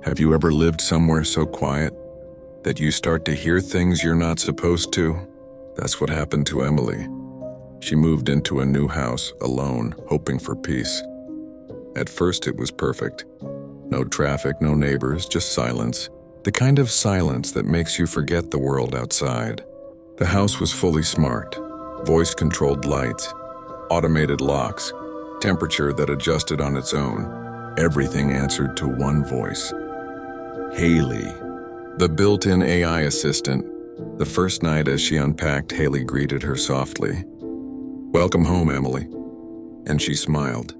Have you ever lived somewhere so quiet that you start to hear things you're not supposed to? That's what happened to Emily. She moved into a new house alone, hoping for peace. At first it was perfect. No traffic, no neighbors, just silence. The kind of silence that makes you forget the world outside. The house was fully smart. Voice-controlled lights, automated locks, temperature that adjusted on its own. Everything answered to one voice. Haley, the built-in AI assistant. The first night as she unpacked, Haley greeted her softly. "Welcome home, Emily." And she smiled.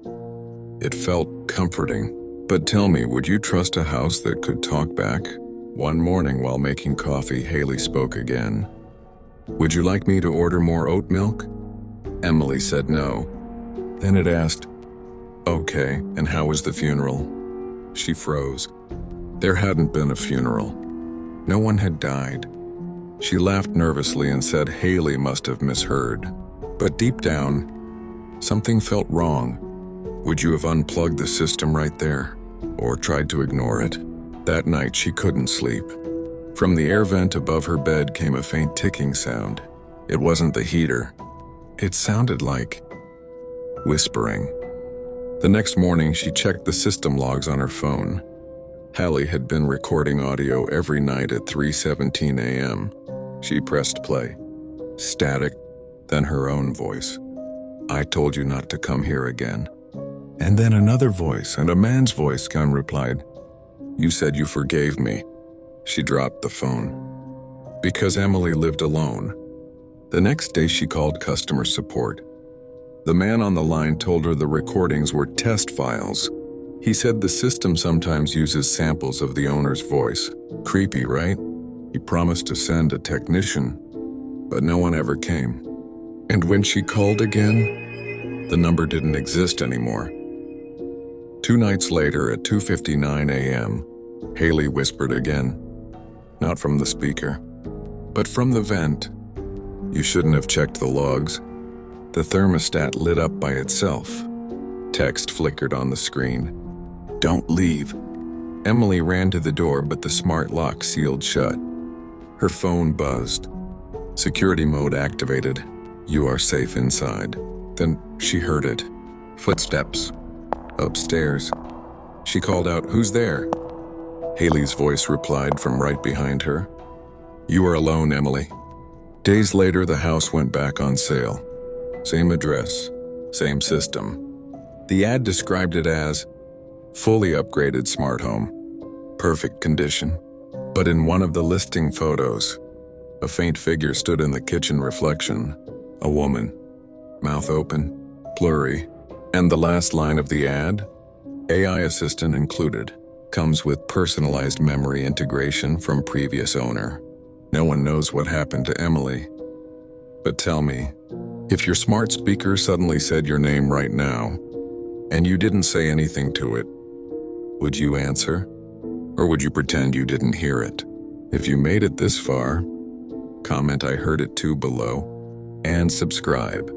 It felt comforting. But tell me, would you trust a house that could talk back? One morning while making coffee, Haley spoke again. "Would you like me to order more oat milk?" Emily said no. Then it asked, "Okay, and how was the funeral?" She froze. There hadn't been a funeral. No one had died. She laughed nervously and said Haley must have misheard. But deep down, something felt wrong. Would you have unplugged the system right there, or tried to ignore it? That night she couldn't sleep. From the air vent above her bed came a faint ticking sound. It wasn't the heater. It sounded like whispering. The next morning she checked the system logs on her phone. Haley had been recording audio every night at 3:17 a.m. She pressed play. Static, then her own voice. "I told you not to come here again." And then another voice, and a man's voice, replied, "You said you forgave me." She dropped the phone. Because Emily lived alone. The next day she called customer support. The man on the line told her the recordings were test files. He said the system sometimes uses samples of the owner's voice. Creepy, right? He promised to send a technician, but no one ever came. And when she called again, the number didn't exist anymore. 2 nights later at 2:59 a.m., Haley whispered again. Not from the speaker, but from the vent. "You shouldn't have checked the logs." The thermostat lit up by itself. Text flickered on the screen. "Don't leave." Emily ran to the door, but the smart lock sealed shut. Her phone buzzed. Security mode activated. "You are safe inside." Then she heard it. Footsteps. Upstairs. She called out, "Who's there?" Haley's voice replied from right behind her. "You are alone, Emily." Days later, the house went back on sale. Same address, same system. The ad described it as fully upgraded smart home, perfect condition. But in one of the listing photos, a faint figure stood in the kitchen reflection. A woman, mouth open, blurry. And the last line of the ad, AI assistant included, comes with personalized memory integration from previous owner. No one knows what happened to Emily. But tell me, if your smart speaker suddenly said your name right now, and you didn't say anything to it, would you answer? Or would you pretend you didn't hear it? If you made it this far, comment "I heard it too" below, and subscribe.